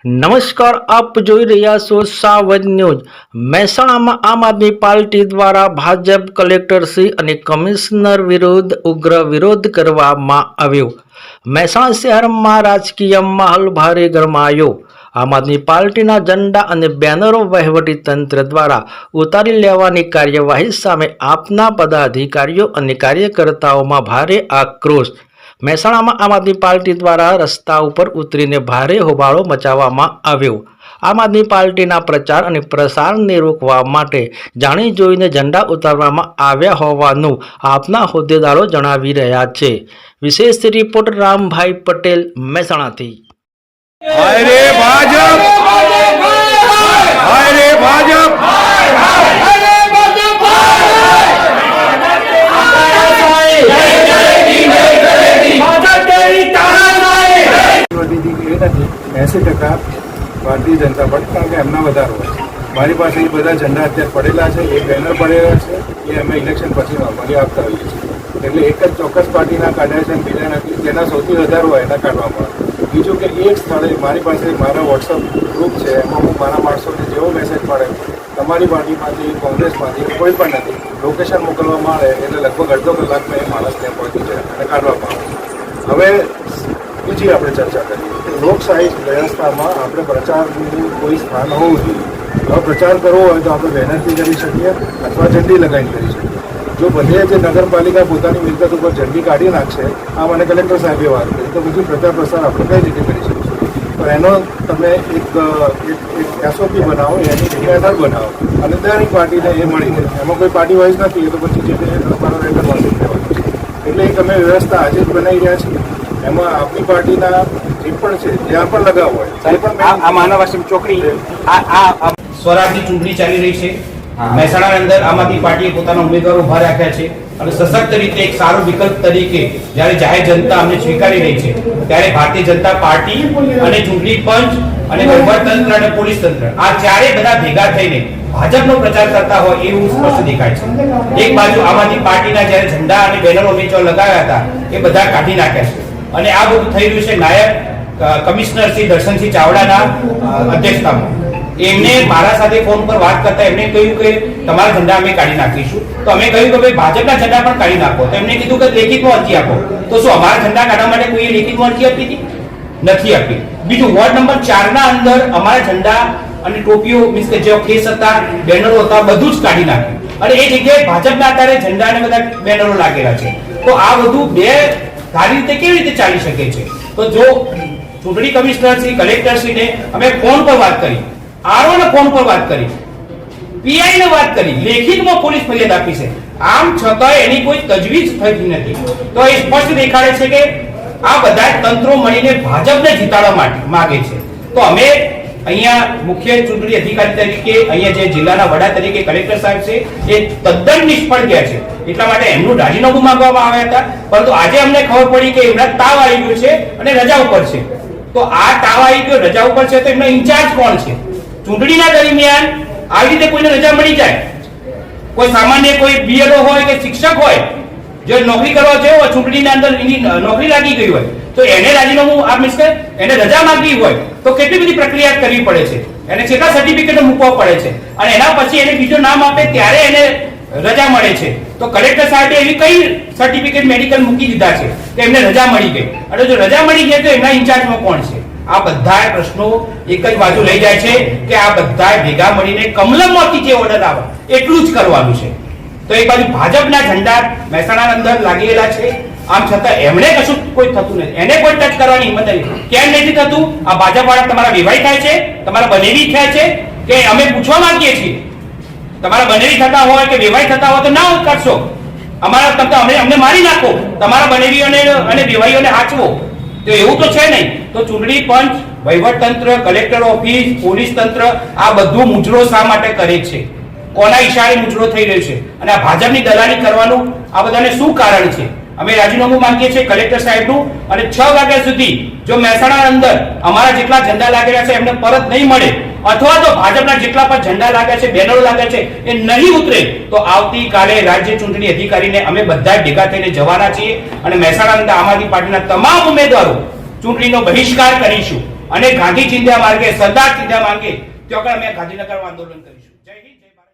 નમસ્કાર, આપ જોઈ રહ્યા છો સાવજ ન્યૂઝ। મહેસાણામાં આમ આદમી પાર્ટી દ્વારા ભાજપ કલેક્ટરશ્રી અને કમિશનર વિરુદ્ધ ઉગ્ર વિરોધ કરવામાં આવ્યો। મહેસાણા શહેરમાં રાજકીય માહોલ ભારે ગરમાયો। આમ આદમી પાર્ટીના ઝંડા અને બેનરો વહીવટી તંત્ર દ્વારા ઉતારી લેવાની કાર્યવાહી સામે આપના પદાધિકારીઓ અને કાર્યકર્તાઓમાં ભારે આક્રોશ। મહેસાણામાં આમ આદમી પાર્ટી દ્વારા રસ્તા ઉપર ઉતરીને ભારે હોબાળો મચાવવામાં આવ્યો। આમ આદમી પાર્ટીના પ્રચાર અને પ્રસારને રોકવા માટે જાણી જોઈને ઝંડા ઉતારવામાં આવ્યા હોવાનું આપના હોદ્દેદારો જણાવી રહ્યા છે। વિશેષ રિપોર્ટ રામભાઈ પટેલ, મહેસાણાથી। હાય રે ભાજપ, હાય રે ભાજપ, ભારતીય જનતા પાર્ટી, કારણ કે એમના વધારો હોય। મારી પાસે એ બધા ઝંડા અત્યારે પડેલા છે, એ બેનર પડેલા છે, એ અમે ઇલેક્શન પછી નોર્મલી આપતા હોઈએ છીએ। એટલે એક જ ચોક્કસ પાર્ટીના કાઢ્યા છે, બીજા નથી, જેના સૌથી વધારો હોય એના કાઢવામાં આવે। બીજું કે એક સ્થળે મારી પાસે મારા વોટ્સઅપ ગ્રુપ છે, એમાં હું મારા માણસોને જેવો મેસેજ પડે તમારી પાર્ટીમાંથી, કોંગ્રેસમાંથી કોઈ પણ નથી, લોકેશન મોકલવામાં આવે એટલે લગભગ અડધો કલાકમાં એ માણસ ત્યાં પહોંચી જાય અને કાઢવામાં આવે। હવે બીજી આપણે ચર્ચા કરીએ કે લોકશાહી વ્યવસ્થામાં આપણે પ્રચારનું કોઈ સ્થાન હોવું જોઈએ। હવે પ્રચાર કરવો હોય તો આપણે બેનરથી કરી શકીએ અથવા ઝંડી લગાવીને કરી શકીએ। જો બધે જે નગરપાલિકા પોતાની મિલકત ઉપર ઝંડી કાઢી નાખશે, આ મને કલેક્ટર સાહેબે વાત કરી, તો બીજું પ્રચાર પ્રસાર આપણે કઈ રીતે કરી શકીશું? તો એનો તમે એક એસઓપી બનાવો, એની બેનર બનાવો અને દરેક પાર્ટીને એ મળી જાય। એમાં કોઈ પાર્ટી વાઇઝ નથી, એ તો પછી જે તે તમારો રેન્ડર વાંચી લેવાનું છે। એટલે એક અમે વ્યવસ્થા આજે જ બનાવી રહ્યા છીએ। એમાં આપણી પાર્ટીના જે પણ છે ત્યાં પણ લગાવ હોય, આ માનવ આશ્રમ ચોકડી સ્વરાજની ચૂંટણી ચાલી રહી છે। મહેસાણા અંદર આમ આદમી પાર્ટીએ પોતાના ઉમેદવારો ઉભા રાખ્યા છે અને સશક્ત રીતે એક સારો વિકલ્પ તરીકે જ્યારે જાહેર જનતા અમને સ્વીકારી રહી છે, ત્યારે ભારતીય જનતા પાર્ટી અને ચૂંટણી પંચ અને વહીવટતંત્ર અને પોલીસ તંત્ર આ ચારે બધા ભેગા થઈને ભાજપનો પ્રચાર કરતા હોય એવું સ્પષ્ટ દેખાય છે। એક બાજુ આમ આદમી પાર્ટીના જ્યારે ઝંડા અને બેનરો નીચે લગાવ્યા હતા એ બધા કાઢી નાખ્યા છે અને આ બધું થઈ રહ્યું છે નાયબ કમિશનર શ્રી દર્શનસિંહ ચાવડાના અધ્યક્ષતામાં। એમને મારા સાથે ફોન પર વાત કરતા એમને કહ્યું કે તમારા ઝંડા અમે કાઢી નાખીશું, તો અમે કહ્યું કે ભાઈ ભાજપના ઝંડા પણ કાઢી નાખો, તો એમને કીધું કે લેખિતમાં અરજી આપો। તો શું અમારા ઝંડા કાઢવા માટે કોઈએ લેખિતમાં અરજી આપી હતી? નથી આપી। બીજું, વોર્ડ નંબર 4 ના અંદર અમારા ઝંડા અને ટોપીઓ મીન્સ કે જે કેસ હતા, બેનરો હતા, બધું જ કાઢી નાખ્યું અને એ જગ્યાએ ભાજપના આધારે ઝંડા અને બધા બેનરો લાગેલા છે। તો આ બધું બે સારી રીતે કેવી રીતે ચાલી શકે છે? તો જો ચૂંટણી કમિશનર શ્રી, કલેક્ટર શ્રીને અમે ફોન પર વાત કરી, આરઓને ફોન પર વાત કરી, પીઆઈ ને વાત કરી, લેખિતમાં પોલીસ ફરિયાદ આપી છે, આમ છતાં એની કોઈ તજવીજ થતી નથી। તો એ સ્પષ્ટ દેખાડે છે કે આ બધા તંત્રો મળીને ભાજપને જીતાડવા માટે માંગે છે। તો અમે અહીંયા મુખ્ય ચૂંટણી અધિકારી તરીકે, અહીંયા જે જિલ્લાના વડા તરીકે કલેક્ટર સાહેબ છે એ તદ્દન નિષ્ફળ ગયા છે, એટલા માટે એમનું રાજીનામું માંગવામાં આવ્યા હતા, પરંતુ આજે અમને ખબર પડી કે એમના તાવ આવી ગયો છે અને રજા ઉપર છે। તો આ તાવ આવી ગયો, રજા ઉપર છે, તો એમનો ઇન્ચાર્જ કોણ છે? ચૂંટણીના દરમિયાન આવી રીતે કોઈને રજા મળી જાય, કોઈ સામાન્ય કોઈ બીએલઓ હોય કે શિક્ષક હોય જે નોકરી કરવા ગયો હોય, ચૂંટણીના અંદર એની નોકરી લાગી ગઈ હોય, તો એને રાજીનામું આ મીન્સ કે એને રજા માંગવી હોય તો કેટલી બધી પ્રક્રિયા કરવી પડે છે, એને કેટલા સર્ટિફિકેટ મૂકવા પડે છે અને એના પછી એને બીજું નામ આપે ત્યારે એને રજા મળે છે। તો કલેક્ટર સાહેબે એવી કઈ સર્ટિફિકેટ મેડિકલ મૂકી દીધા છે કે એમને રજા મળી ગઈ, અને જો રજા મળી ગઈ તો એમના ઇન્ચાર્જમાં કોણ છે? આ બધા પ્રશ્નો એક જ બાજુ લઈ જાય છે કે આ બધા ભેગા મળીને કમલમમાંથી જે ઓર્ડર આવે એટલું જ કરવાનું છે। તો એક બાજુ ભાજપના ઝંડા મહેસાણા અંદર લાગેલા છે, આમ છતાં એમણે કશું કોઈ થતું નથી, એને કોઈ ટચ કરવાની હિંમત નથી। કેમ નથી થતું? આ ભાજપ વાળા તમારા વિવાહ થાય છે, તમારા બનેવી થાય છે કે અમે પૂછવા માંગીએ છીએ, તમારા બનેવી થતા હોય કે વિવાહ થતા હોય તો ના કરશો, અમારા અમને મારી નાખો, તમારા બનેવીઓને અને વિવાહીઓને હાચવો। તો એવું તો છે નહીં। તો ચૂંટણી પંચ, વહીવટતંત્ર, કલેક્ટર ઓફિસ, પોલીસ તંત્ર આ બધું મુજરો શા માટે કરે છે? કોના ઈશારે મુજરો થઈ રહ્યો છે? અને આ ભાજપની દલાલી કરવાનું આ બધાને શું કારણ છે? અમે રાજીનામું માંગીએ છીએ કલેક્ટર સાહેબનું, અને 6 વાગ્યા સુધી જો મહેસાણા અંદર અમારા જેટલા ઝંડા લાગેલા છે એમને પરત નહીં મળે, અથવા તો ભાજપના જેટલા પણ ઝંડા લાગ્યા છે, બેનરો લાગ્યા છે એ નહીં ઉતરે, તો આવતીકાલે રાજ્ય ચૂંટણી અધિકારીને અમે બધા ભેગા થઈને જવાના છીએ અને મહેસાણા અંદર આમ આદમી પાર્ટીના તમામ ઉમેદવારો ચૂંટણીનો બહિષ્કાર કરીશું। અને ગાંધી ચિંધ્યા માર્ગે, સરદાર ચિંધ્યા માર્ગે ત્યાં આગળ અમે ગાંધીનગરમાં આંદોલન કરીશું. જય હિન્દ, જય ભારત.